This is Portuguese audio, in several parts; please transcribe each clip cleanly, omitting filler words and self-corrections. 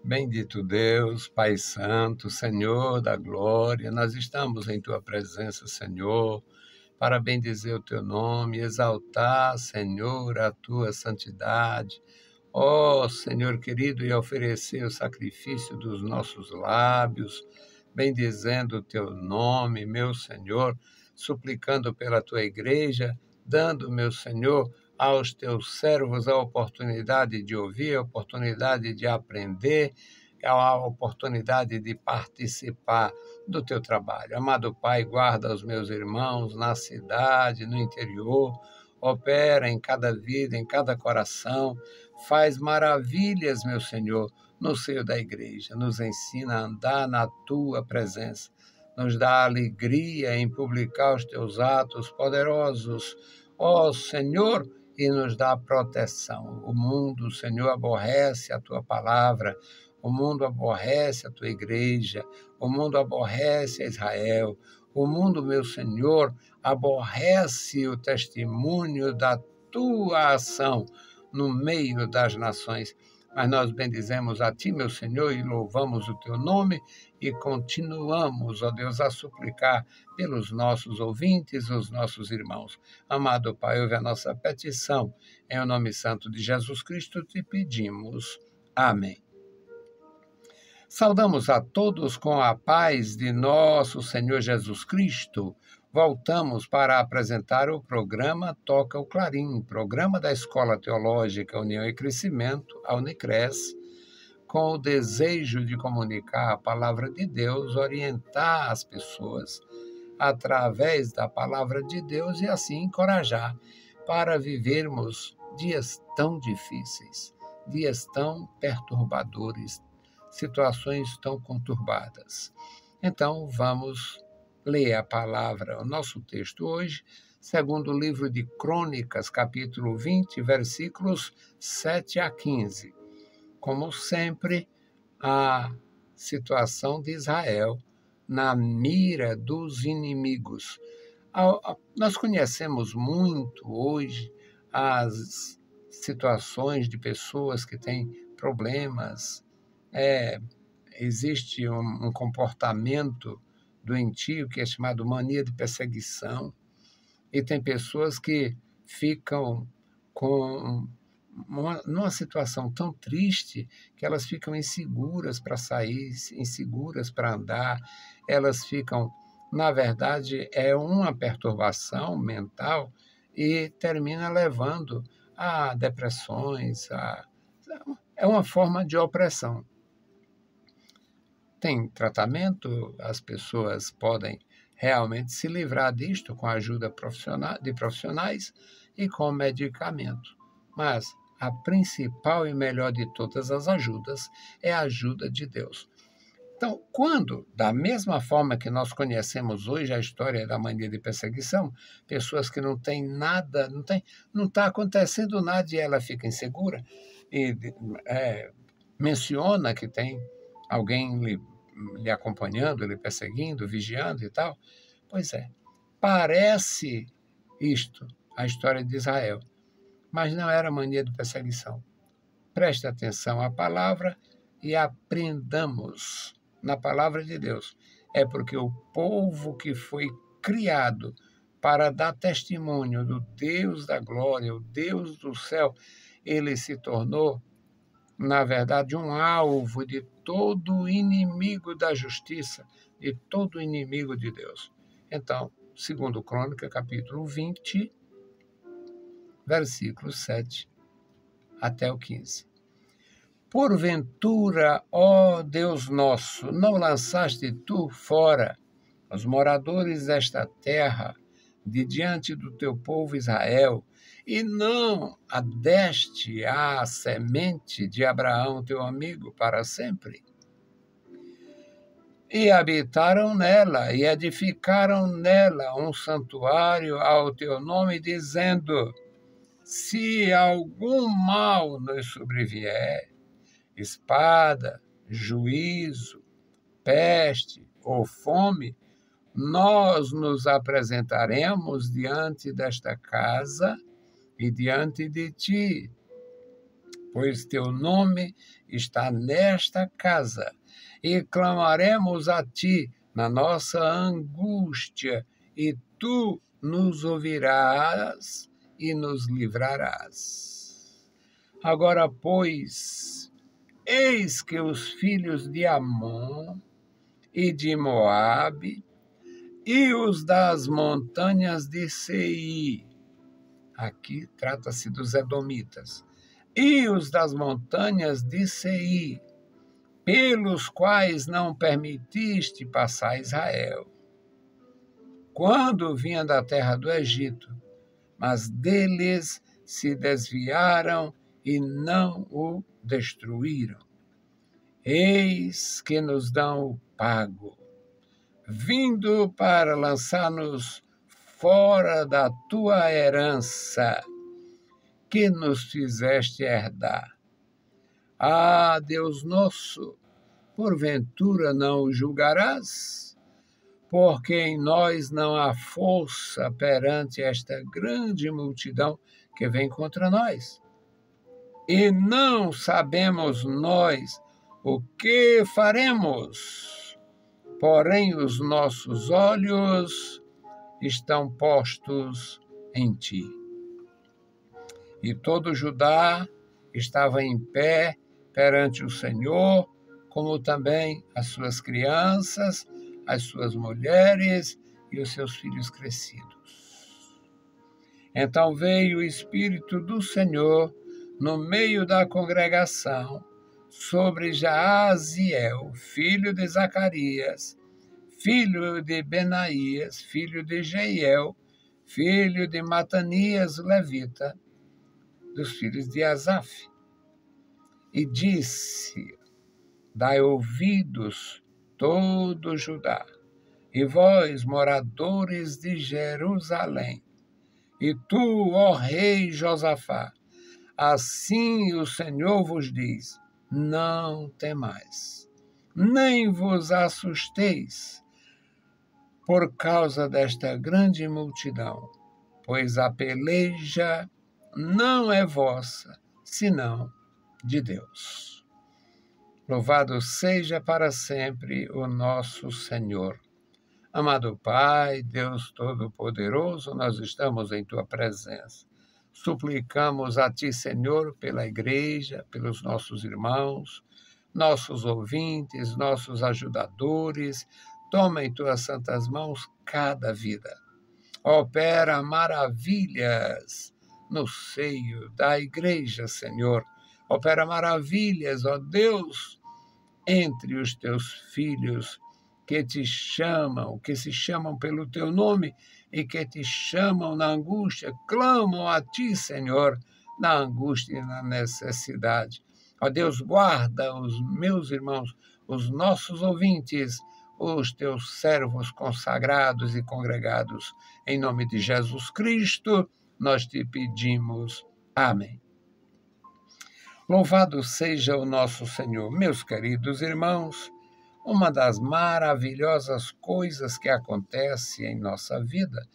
Bendito Deus, Pai Santo, Senhor da glória, nós estamos em Tua presença, Senhor, para bendizer o Teu nome, exaltar, Senhor, a Tua santidade. Ó Senhor querido, e oferecer o sacrifício dos nossos lábios, bendizendo o Teu nome, meu Senhor, suplicando pela Tua igreja, dando, meu Senhor, aos Teus servos a oportunidade de ouvir, a oportunidade de aprender, a oportunidade de participar do Teu trabalho. Amado Pai, guarda os meus irmãos na cidade, no interior, opera em cada vida, em cada coração, faz maravilhas, meu Senhor, no seio da igreja, nos ensina a andar na Tua presença, nos dá alegria em publicar os Teus atos poderosos, ó Senhor, e nos dá proteção. O mundo, Senhor, aborrece a Tua palavra, o mundo aborrece a Tua igreja, o mundo aborrece a Israel, o mundo, meu Senhor, aborrece o testemunho da Tua ação no meio das nações. Mas nós bendizemos a Ti, meu Senhor, e louvamos o Teu nome e continuamos, ó Deus, a suplicar pelos nossos ouvintes, os nossos irmãos. Amado Pai, ouve a nossa petição. Em o nome santo de Jesus Cristo te pedimos. Amém. Saudamos a todos com a paz de nosso Senhor Jesus Cristo. Voltamos para apresentar o programa Toca o Clarim, programa da Escola Teológica União e Crescimento, a Unicres, com o desejo de comunicar a palavra de Deus, orientar as pessoas através da palavra de Deus e assim encorajar para vivermos dias tão difíceis, dias tão perturbadores, situações tão conturbadas. Então, vamos ler a palavra, o nosso texto hoje, segundo o livro de Crônicas, capítulo 20, versículos 7 a 15. Como sempre, a situação de Israel na mira dos inimigos. Nós conhecemos muito hoje as situações de pessoas que têm problemas. Existe um comportamento doentio que é chamado mania de perseguição, e tem pessoas que ficam numa situação tão triste que elas ficam inseguras para sair, inseguras para andar, elas ficam, na verdade, é uma perturbação mental e termina levando a depressões, é uma forma de opressão. Tem tratamento, as pessoas podem realmente se livrar disto com a ajuda de profissionais e com medicamento. Mas a principal e melhor de todas as ajudas é a ajuda de Deus. Então, quando, da mesma forma que nós conhecemos hoje a história da mania de perseguição, pessoas que não têm nada, não está acontecendo nada e ela fica insegura e menciona que tem alguém lhe acompanhando, lhe perseguindo, vigiando e tal. Pois é, parece isto, a história de Israel, mas não era mania de perseguição. Preste atenção à palavra e aprendamos na palavra de Deus. É porque o povo que foi criado para dar testemunho do Deus da glória, o Deus do céu, ele se tornou, na verdade, um alvo de todo inimigo da justiça, de todo inimigo de Deus. Então, segundo Crônica, capítulo 20, versículos 7 até o 15. Porventura, ó Deus nosso, não lançaste tu fora os moradores desta terra de diante do teu povo Israel, e não adeste à semente de Abraão, teu amigo, para sempre? E habitaram nela, e edificaram nela um santuário ao teu nome, dizendo: se algum mal nos sobrevier, espada, juízo, peste ou fome, nós nos apresentaremos diante desta casa e diante de ti, pois teu nome está nesta casa, e clamaremos a ti na nossa angústia, e tu nos ouvirás e nos livrarás. Agora, pois, eis que os filhos de Amon e de Moabe e os das montanhas de Seir, aqui trata-se dos edomitas, e os das montanhas de Seir, pelos quais não permitiste passar Israel, quando vinha da terra do Egito, mas deles se desviaram e não o destruíram. Eis que nos dão o pago, vindo para lançar-nos fora da tua herança, que nos fizeste herdar. Ah, Deus nosso, porventura não o julgarás? Porque em nós não há força perante esta grande multidão que vem contra nós. E não sabemos nós o que faremos, porém os nossos olhos estão postos em ti. E todo Judá estava em pé perante o Senhor, como também as suas crianças, as suas mulheres e os seus filhos crescidos. Então veio o Espírito do Senhor no meio da congregação sobre Jaaziel, filho de Zacarias, filho de Benaías, filho de Jeiel, filho de Matanias, levita, dos filhos de Asaf. E disse: dai ouvidos todo Judá, e vós, moradores de Jerusalém, e tu, ó rei Josafá, assim o Senhor vos diz: não temais, nem vos assusteis por causa desta grande multidão, pois a peleja não é vossa, senão de Deus. Louvado seja para sempre o nosso Senhor. Amado Pai, Deus Todo-Poderoso, nós estamos em Tua presença. Suplicamos a Ti, Senhor, pela igreja, pelos nossos irmãos, nossos ouvintes, nossos ajudadores. Toma em Tuas santas mãos cada vida. Opera maravilhas no seio da igreja, Senhor. Opera maravilhas, ó Deus, entre os Teus filhos que Te chamam, que se chamam pelo Teu nome e que Te chamam na angústia, clamam a Ti, Senhor, na angústia e na necessidade. Ó Deus, guarda os meus irmãos, os nossos ouvintes, os Teus servos consagrados e congregados. Em nome de Jesus Cristo, nós Te pedimos. Amém. Louvado seja o nosso Senhor. Meus queridos irmãos, uma das maravilhosas coisas que acontece em nossa vida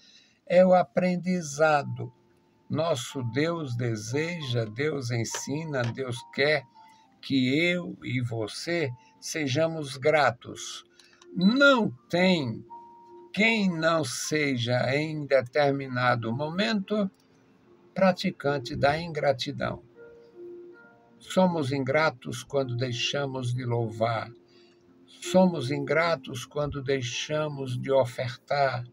é o aprendizado. Nosso Deus deseja, Deus ensina, Deus quer que eu e você sejamos gratos. Não tem quem não seja, em determinado momento, praticante da ingratidão. Somos ingratos quando deixamos de louvar. Somos ingratos quando deixamos de ofertar.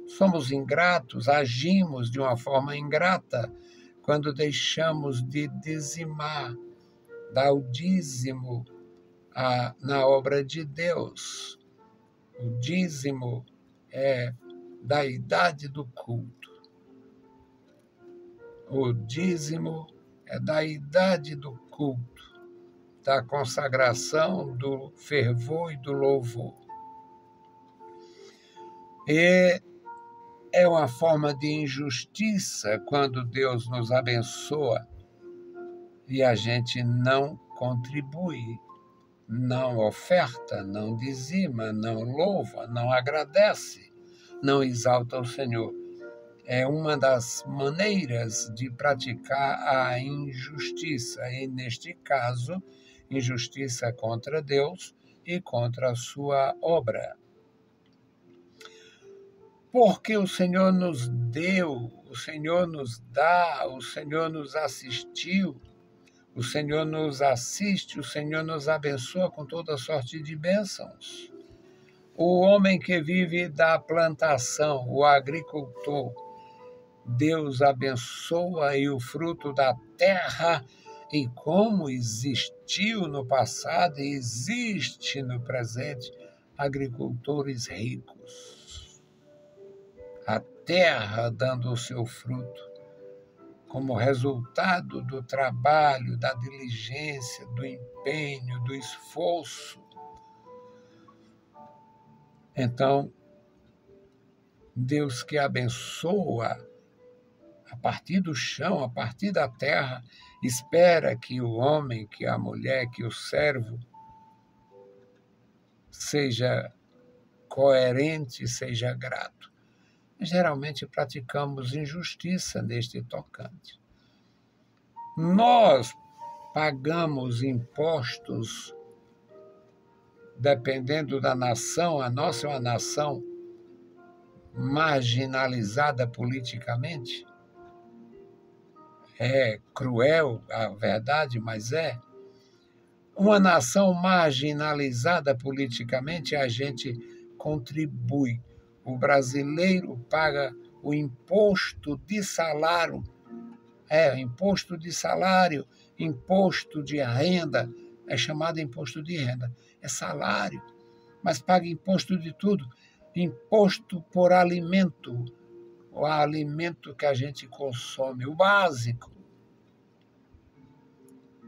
Somos ingratos, agimos de uma forma ingrata quando deixamos de dizimar, dar o dízimo na obra de Deus. O dízimo é da idade do culto. O dízimo é da idade do culto, da consagração, do fervor e do louvor. E é uma forma de injustiça quando Deus nos abençoa e a gente não contribui, não oferta, não dizima, não louva, não agradece, não exalta o Senhor. é uma das maneiras de praticar a injustiça, e neste caso, injustiça contra Deus e contra a sua obra. Porque o Senhor nos deu, o Senhor nos dá, o Senhor nos assistiu, o Senhor nos assiste, o Senhor nos abençoa com toda sorte de bênçãos. O homem que vive da plantação, o agricultor, Deus abençoa e o fruto da terra, e como existiu no passado e existe no presente, agricultores ricos. A terra dando o seu fruto, como resultado do trabalho, da diligência, do empenho, do esforço. Então, Deus que abençoa a partir do chão, a partir da terra, espera que o homem, que a mulher, que o servo seja coerente, seja grato. Geralmente praticamos injustiça neste tocante. Nós pagamos impostos, dependendo da nação, a nossa é uma nação marginalizada politicamente. É cruel a verdade, mas é. Uma nação marginalizada politicamente, a gente contribui. O brasileiro paga o imposto de salário, imposto de salário, imposto de renda, é chamado imposto de renda, é salário, mas paga imposto de tudo, imposto por alimento, o alimento que a gente consome, o básico.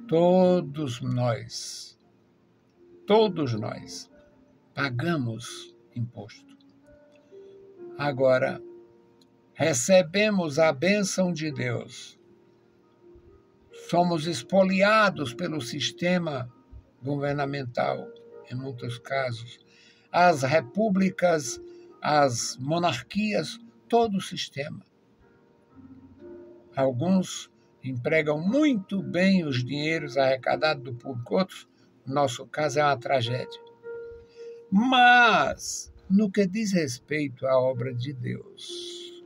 Todos nós pagamos imposto. Agora, recebemos a bênção de Deus. Somos expoliados pelo sistema governamental, em muitos casos. As repúblicas, as monarquias, todo o sistema. Alguns empregam muito bem os dinheiros arrecadados do público, outros, no nosso caso, é uma tragédia. Mas, no que diz respeito à obra de Deus,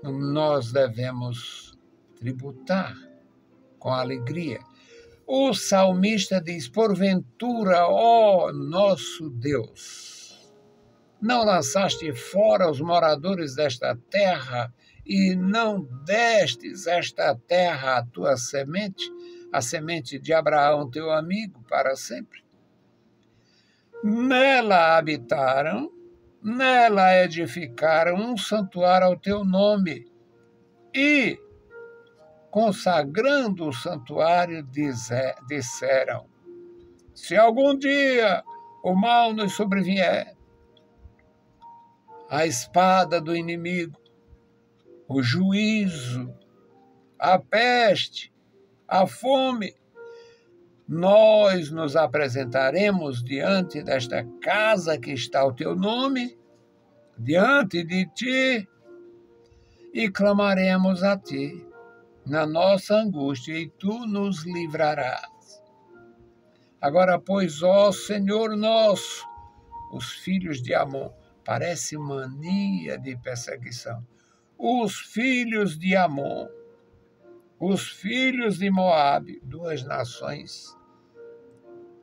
nós devemos tributar com alegria. O salmista diz: porventura, ó nosso Deus, não lançaste fora os moradores desta terra e não destes esta terra à tua semente, a semente de Abraão, teu amigo, para sempre? Nela habitaram, nela edificaram um santuário ao teu nome e, consagrando o santuário, disseram: se algum dia o mal nos sobrevier, a espada do inimigo, o juízo, a peste, a fome, nós nos apresentaremos diante desta casa que está o teu nome, diante de ti, e clamaremos a ti na nossa angústia, e tu nos livrarás. Agora, pois, ó Senhor nosso, os filhos de Amon, parece mania de perseguição, os filhos de Amon, os filhos de Moabe, duas nações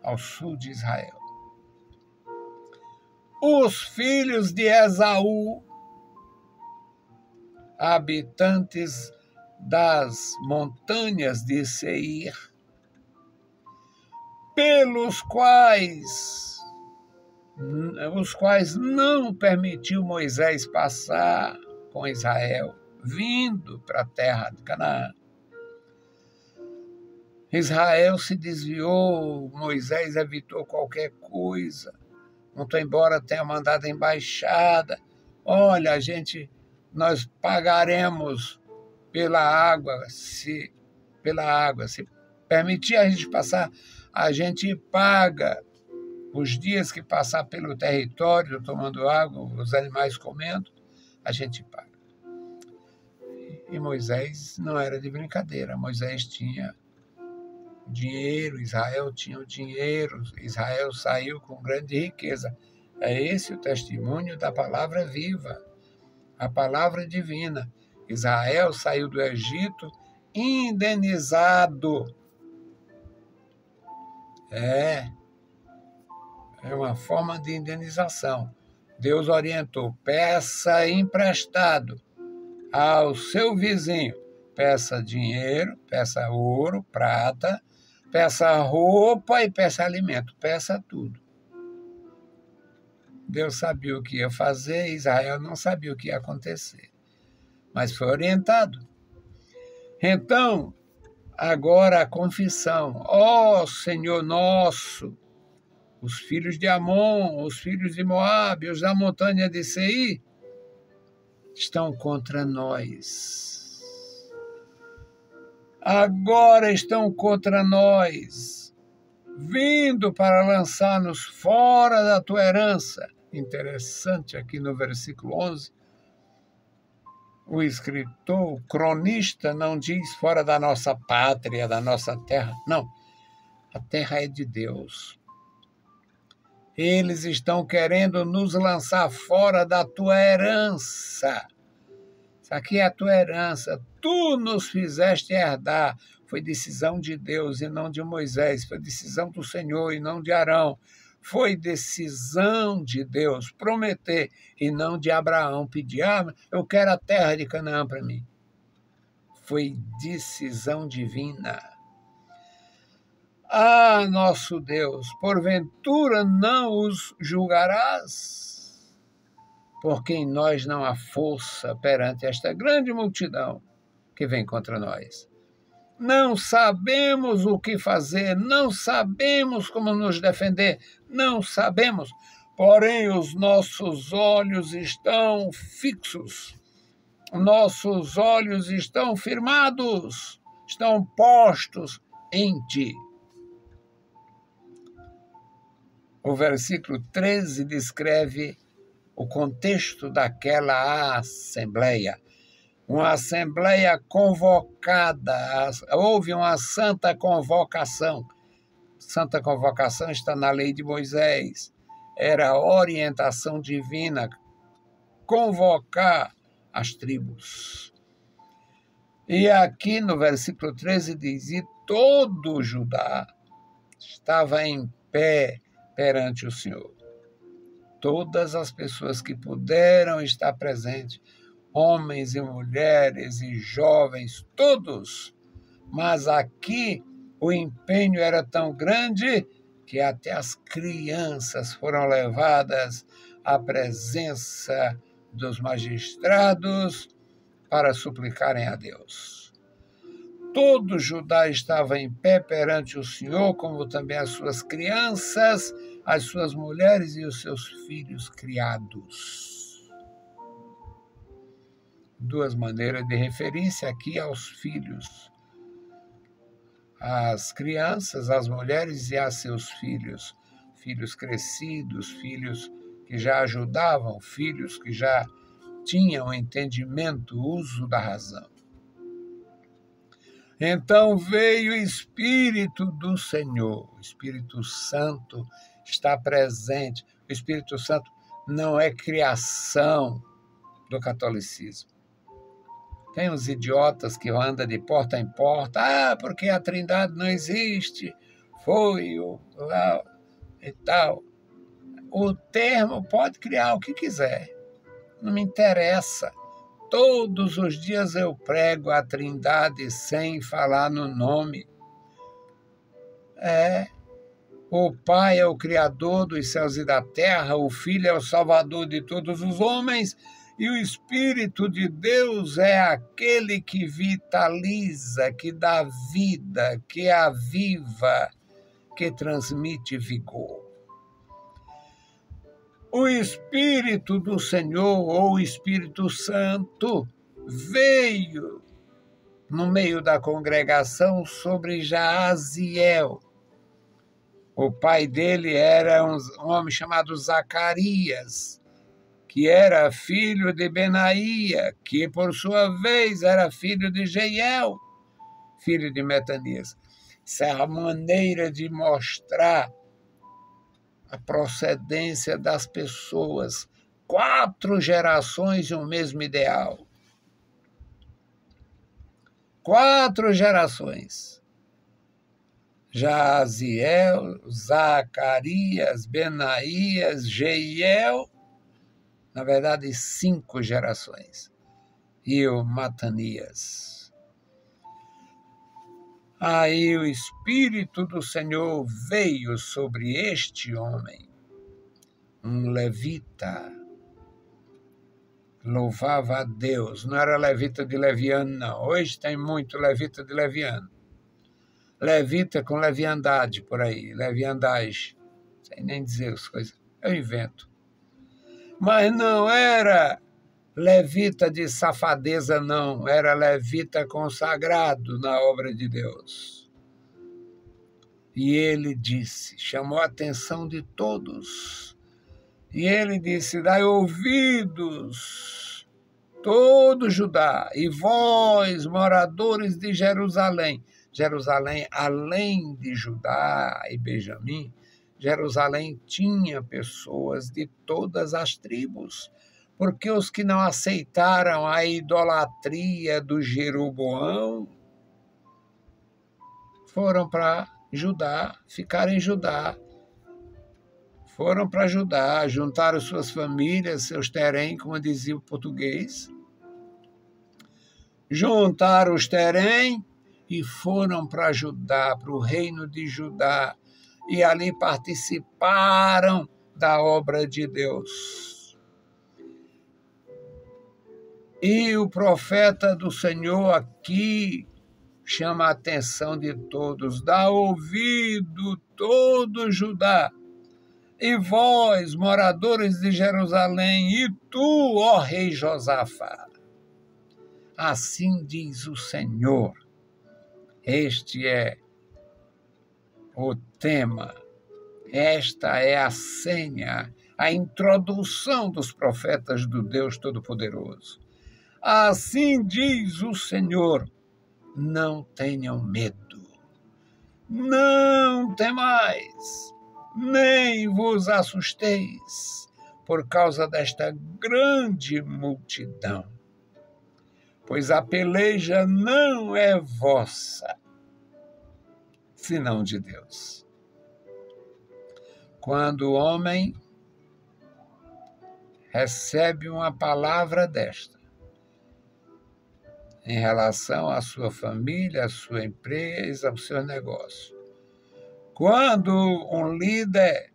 ao sul de Israel, os filhos de Esaú, habitantes das montanhas de Seir, pelos quais não permitiu Moisés passar com Israel, vindo para a terra de Canaã. Israel se desviou, Moisés evitou qualquer coisa, muito embora tenha mandado embaixada. Olha, nós pagaremos pela água, se permitir a gente passar, a gente paga os dias que passar pelo território, tomando água, os animais comendo, a gente para. E Moisés não era de brincadeira. Moisés tinha dinheiro, Israel tinha o dinheiro, Israel saiu com grande riqueza. É esse o testemunho da palavra viva, a palavra divina. Israel saiu do Egito indenizado. É uma forma de indenização. Deus orientou: peça emprestado ao seu vizinho. Peça dinheiro, peça ouro, prata, peça roupa e peça alimento. Peça tudo. Deus sabia o que ia fazer, Israel não sabia o que ia acontecer. Mas foi orientado. Então, agora a confissão. Ó Senhor nosso, os filhos de Amon, os filhos de Moabe, os da montanha de Seir, estão contra nós. Agora estão contra nós, vindo para lançar-nos fora da tua herança. Interessante aqui no versículo 11, o escritor, o cronista, não diz fora da nossa pátria, da nossa terra. Não, a terra é de Deus. Eles estão querendo nos lançar fora da tua herança. Isso aqui é a tua herança. Tu nos fizeste herdar. Foi decisão de Deus e não de Moisés. Foi decisão do Senhor e não de Arão. Foi decisão de Deus prometer e não de Abraão pedir: eu quero a terra de Canaã para mim. Foi decisão divina. Nosso Deus, porventura não os julgarás? Porque em nós não há força perante esta grande multidão que vem contra nós. Não sabemos o que fazer, não sabemos como nos defender, não sabemos. Porém, os nossos olhos estão fixos, nossos olhos estão firmados, estão postos em ti. O versículo 13 descreve o contexto daquela assembleia. Uma assembleia convocada, houve uma santa convocação. Santa convocação está na lei de Moisés. Era a orientação divina, convocar as tribos. E aqui no versículo 13 diz: e todo Judá estava em pé perante o Senhor. Todas as pessoas que puderam estar presentes, homens e mulheres e jovens, todos. Mas aqui o empenho era tão grande que até as crianças foram levadas à presença dos magistrados para suplicarem a Deus. Todo Judá estava em pé perante o Senhor, como também as suas crianças, as suas mulheres e os seus filhos criados. Duas maneiras de referir-se aqui aos filhos. As crianças, as mulheres e a seus filhos. Filhos crescidos, filhos que já ajudavam, filhos que já tinham entendimento, uso da razão. Então veio o Espírito do Senhor, o Espírito Santo está presente. O Espírito Santo não é criação do catolicismo. Tem uns idiotas que andam de porta em porta, porque a Trindade não existe, foi lá e tal. O termo pode criar o que quiser, não me interessa. Todos os dias eu prego a Trindade sem falar no nome. O Pai é o Criador dos céus e da terra, o Filho é o Salvador de todos os homens, e o Espírito de Deus é aquele que vitaliza, que dá vida, que aviva, que transmite vigor. O Espírito do Senhor, ou o Espírito Santo, veio no meio da congregação sobre Jaaziel. O pai dele era um homem chamado Zacarias, que era filho de Benaía, que por sua vez era filho de Jeiel, filho de Metanias. Essa é a maneira de mostrar a procedência das pessoas. 4 gerações de um mesmo ideal. 4 gerações. Jaziel, Zacarias, Benaías, Jeiel, na verdade 5 gerações. E o Matanias. Aí o Espírito do Senhor veio sobre este homem, um levita. Louvava a Deus. Não era levita de leviano, não. Hoje tem muito levita de leviano. Levita com leviandade por aí, leviandagem. Sem nem dizer as coisas. Eu invento. Mas não era levita de safadeza, não. Era levita consagrado na obra de Deus. E ele disse, chamou a atenção de todos. E ele disse, dai ouvidos, todo Judá, e vós, moradores de Jerusalém. Jerusalém, além de Judá e Benjamim, Jerusalém tinha pessoas de todas as tribos, porque os que não aceitaram a idolatria do Jeroboão foram para Judá, ficaram em Judá. Foram para Judá, juntaram suas famílias, seus terém, como dizia o português. Juntaram os terém e foram para Judá, para o reino de Judá. E ali participaram da obra de Deus. E o profeta do Senhor aqui chama a atenção de todos. Dá ouvido todo Judá. E vós, moradores de Jerusalém, e tu, ó rei Josafá, assim diz o Senhor. Este é o tema, esta é a senha, a introdução dos profetas do Deus Todo-Poderoso. Assim diz o Senhor, não tenham medo, não temais, nem vos assusteis por causa desta grande multidão, pois a peleja não é vossa, senão de Deus. Quando o homem recebe uma palavra desta, em relação à sua família, à sua empresa, ao seu negócio, quando um líder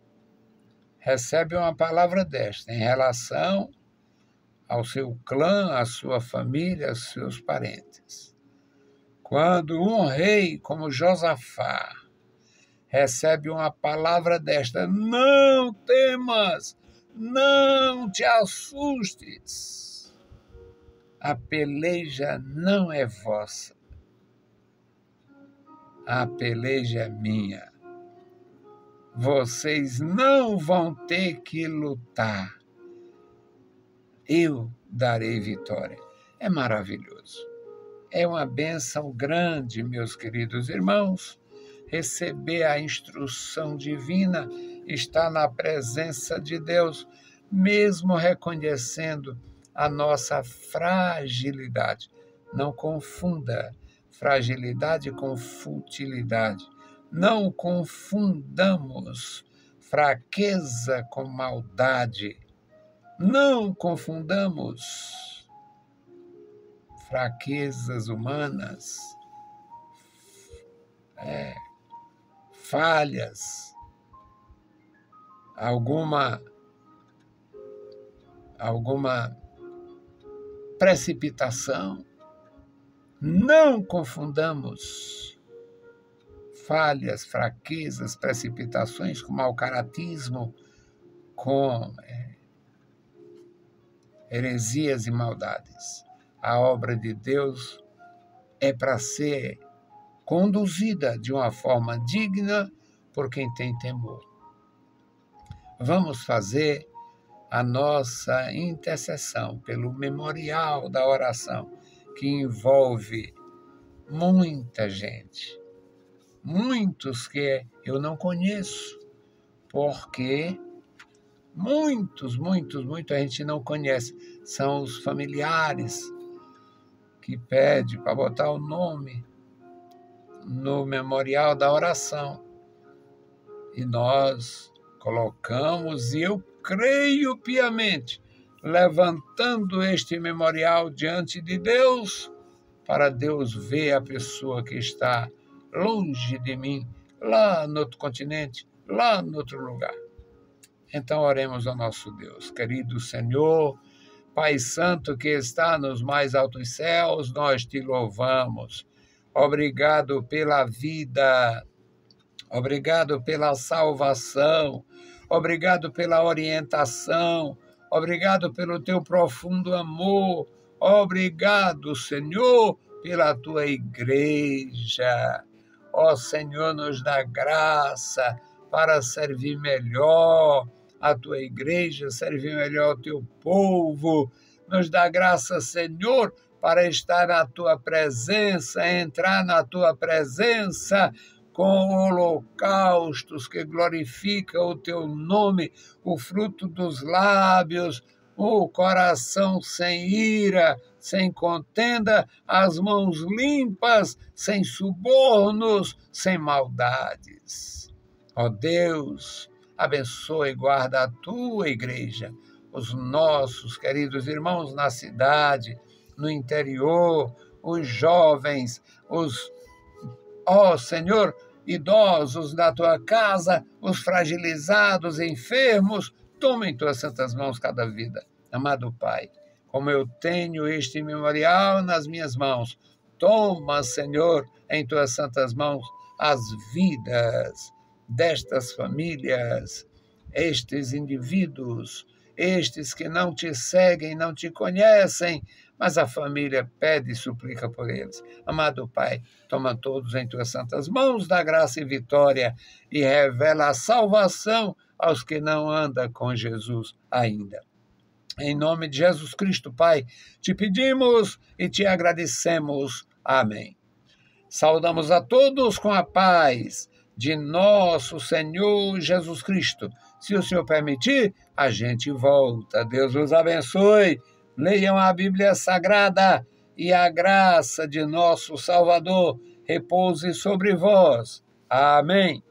recebe uma palavra desta em relação ao seu clã, à sua família, aos seus parentes, quando um rei como Josafá recebe uma palavra desta, não temas, não te assustes, a peleja não é vossa, a peleja é minha. Vocês não vão ter que lutar. Eu darei vitória. É maravilhoso. É uma bênção grande, meus queridos irmãos, receber a instrução divina, estar na presença de Deus, mesmo reconhecendo a nossa fragilidade. Não confunda fragilidade com futilidade. Não confundamos fraqueza com maldade. Não confundamos fraquezas humanas, falhas, alguma precipitação. Não confundamos falhas, fraquezas, precipitações com mau-caratismo, com heresias e maldades. A obra de Deus é para ser conduzida de uma forma digna por quem tem temor. Vamos fazer a nossa intercessão pelo memorial da oração, que envolve muita gente, muitos que eu não conheço, porque muitos a gente não conhece, são os familiares que pedem para botar o nome no memorial da oração. E nós colocamos, e eu creio piamente, levantando este memorial diante de Deus, para Deus ver a pessoa que está longe de mim, lá no outro continente, lá no outro lugar. Então oremos ao nosso Deus. Querido Senhor, Pai Santo que está nos mais altos céus, nós te louvamos. Obrigado pela vida, obrigado pela salvação, obrigado pela orientação, obrigado pelo teu profundo amor, obrigado, Senhor, pela tua igreja. Ó Senhor, nos dá graça para servir melhor a tua igreja, servir melhor o teu povo. Nos dá graça, Senhor, para estar na tua presença, entrar na tua presença com holocaustos que glorificam o teu nome, o fruto dos lábios, o coração sem ira, sem contenda, as mãos limpas, sem subornos, sem maldades. Ó Deus, abençoa e guarda a tua igreja, os nossos queridos irmãos na cidade, no interior, os jovens, ó Senhor, idosos da tua casa, os fragilizados, enfermos, toma em tuas santas mãos cada vida. Amado Pai, como eu tenho este memorial nas minhas mãos, toma, Senhor, em tuas santas mãos as vidas destas famílias, estes indivíduos, estes que não te seguem, não te conhecem, mas a família pede e suplica por eles. Amado Pai, toma todos em tuas santas mãos, dá graça e vitória e revela a salvação aos que não andam com Jesus ainda. Em nome de Jesus Cristo, Pai, te pedimos e te agradecemos. Amém. Saudamos a todos com a paz de nosso Senhor Jesus Cristo. Se o Senhor permitir, a gente volta. Deus os abençoe. Leiam a Bíblia Sagrada e a graça de nosso Salvador repouse sobre vós. Amém.